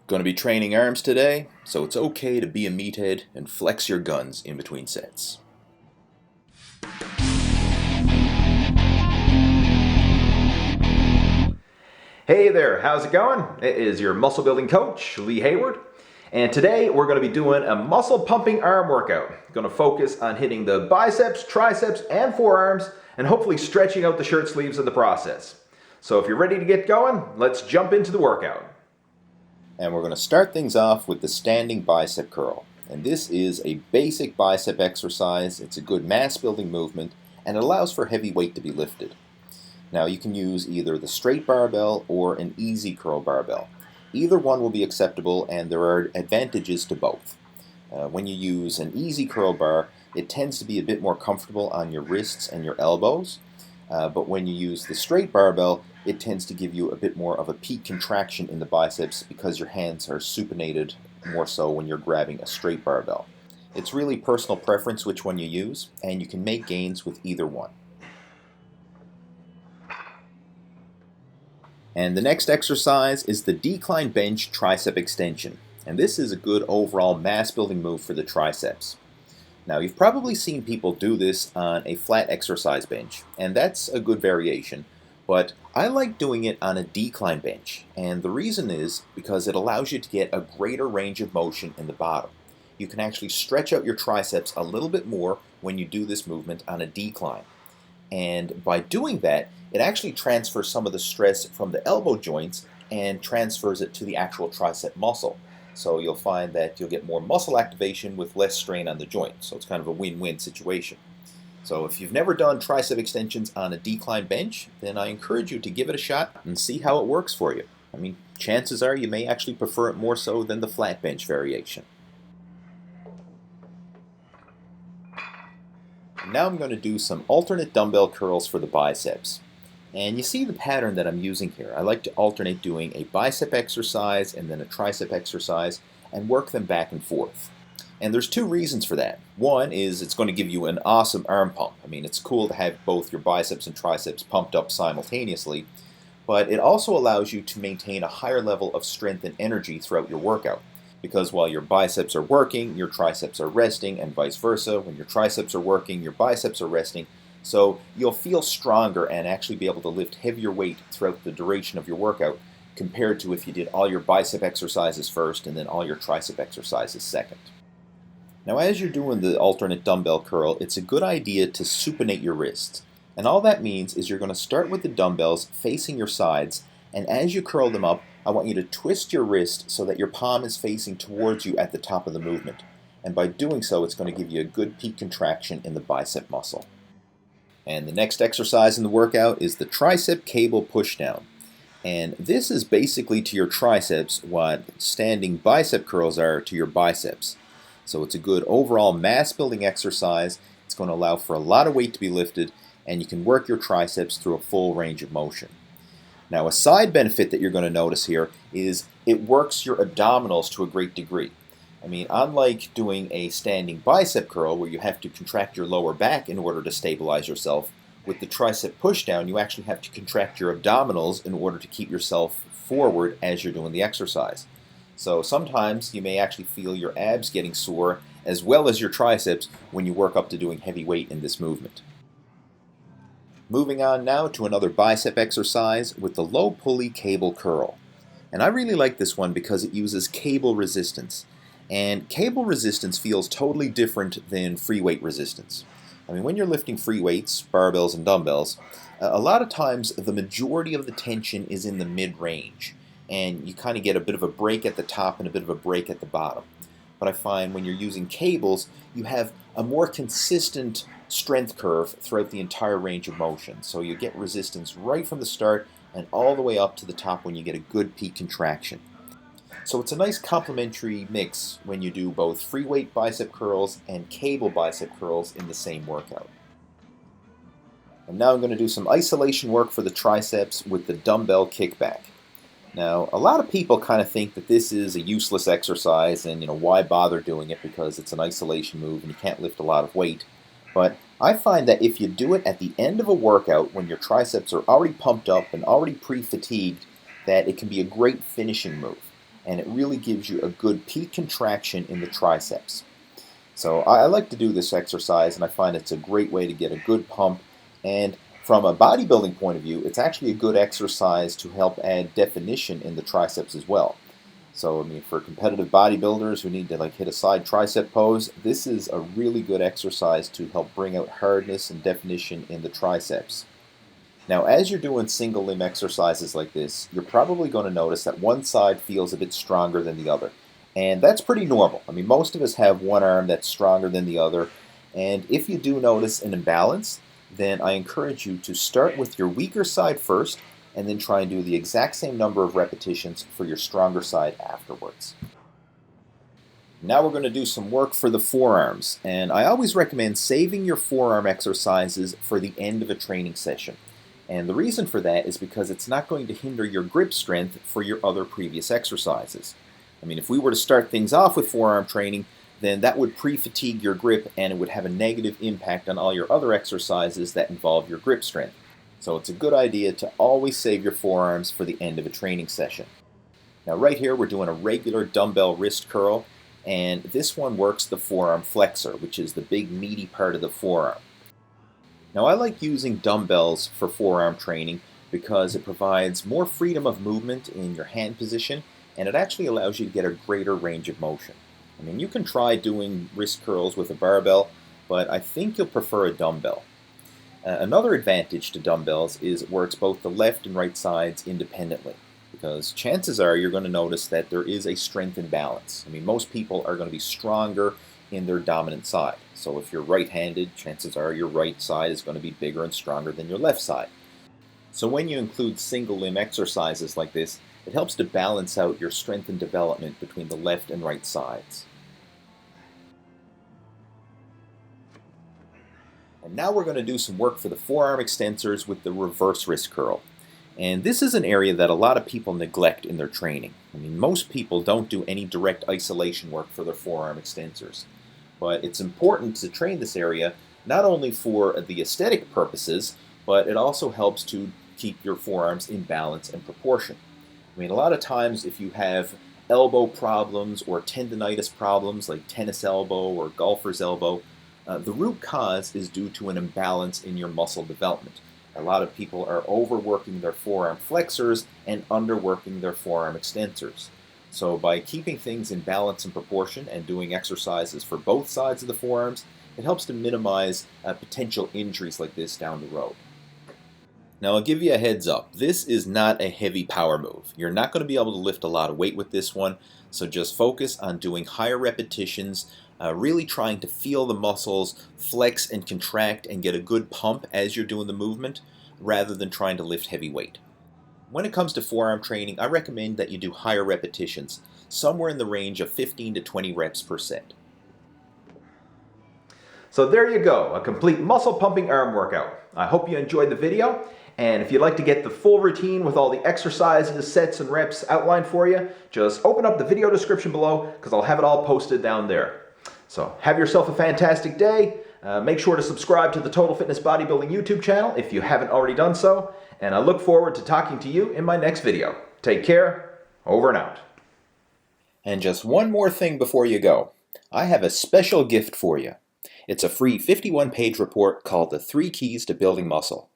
Going to be training arms today, so it's okay to be a meathead and flex your guns in between sets. Hey there, how's it going? It is your muscle building coach, Lee Hayward. And today we're going to be doing a muscle pumping arm workout. Going to focus on hitting the biceps, triceps, and forearms, and hopefully stretching out the shirt sleeves in the process. So if you're ready to get going, let's jump into the workout. And we're going to start things off with the standing bicep curl. And this is a basic bicep exercise. It's a good mass building movement, and it allows for heavy weight to be lifted. Now you can use either the straight barbell or an easy curl barbell. Either one will be acceptable, and there are advantages to both. When you use an easy curl bar, it tends to be a bit more comfortable on your wrists and your elbows. But when you use the straight barbell, it tends to give you a bit more of a peak contraction in the biceps because your hands are supinated more so when you're grabbing a straight barbell. It's really personal preference which one you use, and you can make gains with either one. And the next exercise is the decline bench tricep extension. And this is a good overall mass building move for the triceps. Now you've probably seen people do this on a flat exercise bench, and that's a good variation. But I like doing it on a decline bench, and the reason is because it allows you to get a greater range of motion in the bottom. You can actually stretch out your triceps a little bit more when you do this movement on a decline. And by doing that, it actually transfers some of the stress from the elbow joints and transfers it to the actual tricep muscle. So you'll find that you'll get more muscle activation with less strain on the joint. So it's kind of a win-win situation. So if you've never done tricep extensions on a decline bench, then I encourage you to give it a shot and see how it works for you. I mean, chances are you may actually prefer it more so than the flat bench variation. Now I'm going to do some alternate dumbbell curls for the biceps. And you see the pattern that I'm using here. I like to alternate doing a bicep exercise and then a tricep exercise and work them back and forth. And there's two reasons for that. One is it's going to give you an awesome arm pump. I mean, it's cool to have both your biceps and triceps pumped up simultaneously, but it also allows you to maintain a higher level of strength and energy throughout your workout. Because while your biceps are working, your triceps are resting, and vice versa. When your triceps are working, your biceps are resting. So you'll feel stronger and actually be able to lift heavier weight throughout the duration of your workout compared to if you did all your bicep exercises first and then all your tricep exercises second. Now as you're doing the alternate dumbbell curl, it's a good idea to supinate your wrists. And all that means is you're going to start with the dumbbells facing your sides, and as you curl them up, I want you to twist your wrist so that your palm is facing towards you at the top of the movement. And by doing so, it's going to give you a good peak contraction in the bicep muscle. And the next exercise in the workout is the Tricep Cable Push Down. And this is basically to your triceps what standing bicep curls are to your biceps. So it's a good overall mass building exercise. It's going to allow for a lot of weight to be lifted, and you can work your triceps through a full range of motion. Now a side benefit that you're going to notice here is it works your abdominals to a great degree. I mean, unlike doing a standing bicep curl where you have to contract your lower back in order to stabilize yourself, with the tricep push down you actually have to contract your abdominals in order to keep yourself forward as you're doing the exercise. So sometimes you may actually feel your abs getting sore as well as your triceps when you work up to doing heavy weight in this movement. Moving on now to another bicep exercise with the low pulley cable curl. And I really like this one because it uses cable resistance. And cable resistance feels totally different than free weight resistance. I mean, when you're lifting free weights, barbells and dumbbells, a lot of times the majority of the tension is in the mid-range. And you kind of get a bit of a break at the top and a bit of a break at the bottom. But I find when you're using cables, you have a more consistent strength curve throughout the entire range of motion. So you get resistance right from the start and all the way up to the top when you get a good peak contraction. So it's a nice complementary mix when you do both free weight bicep curls and cable bicep curls in the same workout. And now I'm going to do some isolation work for the triceps with the dumbbell kickback. Now, a lot of people kind of think that this is a useless exercise and, why bother doing it because it's an isolation move and you can't lift a lot of weight. But I find that if you do it at the end of a workout when your triceps are already pumped up and already pre-fatigued, that it can be a great finishing move. and it really gives you a good peak contraction in the triceps. So I like to do this exercise, and I find it's a great way to get a good pump. And from a bodybuilding point of view, it's actually a good exercise to help add definition in the triceps as well. So I mean, for competitive bodybuilders who need to hit a side tricep pose, this is a really good exercise to help bring out hardness and definition in the triceps. Now, as you're doing single limb exercises like this, you're probably going to notice that one side feels a bit stronger than the other. And that's pretty normal. I mean, most of us have one arm that's stronger than the other. And if you do notice an imbalance, then I encourage you to start with your weaker side first, and then try and do the exact same number of repetitions for your stronger side afterwards. Now we're going to do some work for the forearms. And I always recommend saving your forearm exercises for the end of a training session. And the reason for that is because it's not going to hinder your grip strength for your other previous exercises. I mean, if we were to start things off with forearm training, then that would pre-fatigue your grip and it would have a negative impact on all your other exercises that involve your grip strength. So it's a good idea to always save your forearms for the end of a training session. Now right here we're doing a regular dumbbell wrist curl, and this one works the forearm flexor, which is the big meaty part of the forearm. Now I like using dumbbells for forearm training because it provides more freedom of movement in your hand position, and it actually allows you to get a greater range of motion. I mean, you can try doing wrist curls with a barbell, but I think you'll prefer a dumbbell. Another advantage to dumbbells is it works both the left and right sides independently, because chances are you're going to notice that there is a strength imbalance. I mean, most people are going to be stronger in their dominant side. So if you're right-handed, chances are your right side is going to be bigger and stronger than your left side. So when you include single limb exercises like this, it helps to balance out your strength and development between the left and right sides. And now we're going to do some work for the forearm extensors with the reverse wrist curl. And this is an area that a lot of people neglect in their training. I mean, most people don't do any direct isolation work for their forearm extensors. But it's important to train this area not only for the aesthetic purposes, but it also helps to keep your forearms in balance and proportion. I mean, a lot of times if you have elbow problems or tendonitis problems like tennis elbow or golfer's elbow, the root cause is due to an imbalance in your muscle development. A lot of people are overworking their forearm flexors and underworking their forearm extensors. So by keeping things in balance and proportion and doing exercises for both sides of the forearms, it helps to minimize potential injuries like this down the road. Now I'll give you a heads up, this is not a heavy power move. You're not going to be able to lift a lot of weight with this one, so just focus on doing higher repetitions, really trying to feel the muscles flex and contract and get a good pump as you're doing the movement, rather than trying to lift heavy weight. When it comes to forearm training, I recommend that you do higher repetitions, somewhere in the range of 15 to 20 reps per set. So there you go, a complete muscle pumping arm workout. I hope you enjoyed the video. And if you'd like to get the full routine with all the exercises, sets, and reps outlined for you, just open up the video description below because I'll have it all posted down there. So have yourself a fantastic day. Make sure to subscribe to the Total Fitness Bodybuilding YouTube channel if you haven't already done so. And I look forward to talking to you in my next video. Take care. Over and out. And just one more thing before you go. I have a special gift for you. It's a free 51-page report called The 3 Keys to Building Muscle.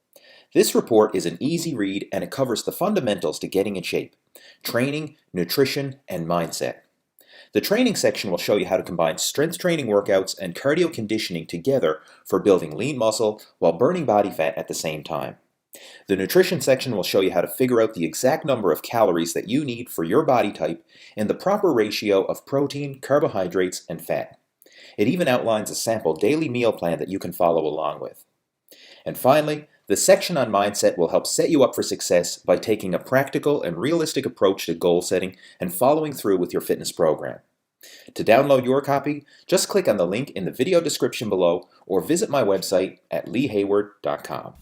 This report is an easy read and it covers the fundamentals to getting in shape: training, nutrition, and mindset. The training section will show you how to combine strength training workouts and cardio conditioning together for building lean muscle while burning body fat at the same time. The nutrition section will show you how to figure out the exact number of calories that you need for your body type and the proper ratio of protein, carbohydrates, and fat. It even outlines a sample daily meal plan that you can follow along with. And finally, the section on mindset will help set you up for success by taking a practical and realistic approach to goal setting and following through with your fitness program. To download your copy, just click on the link in the video description below or visit my website at leehayward.com.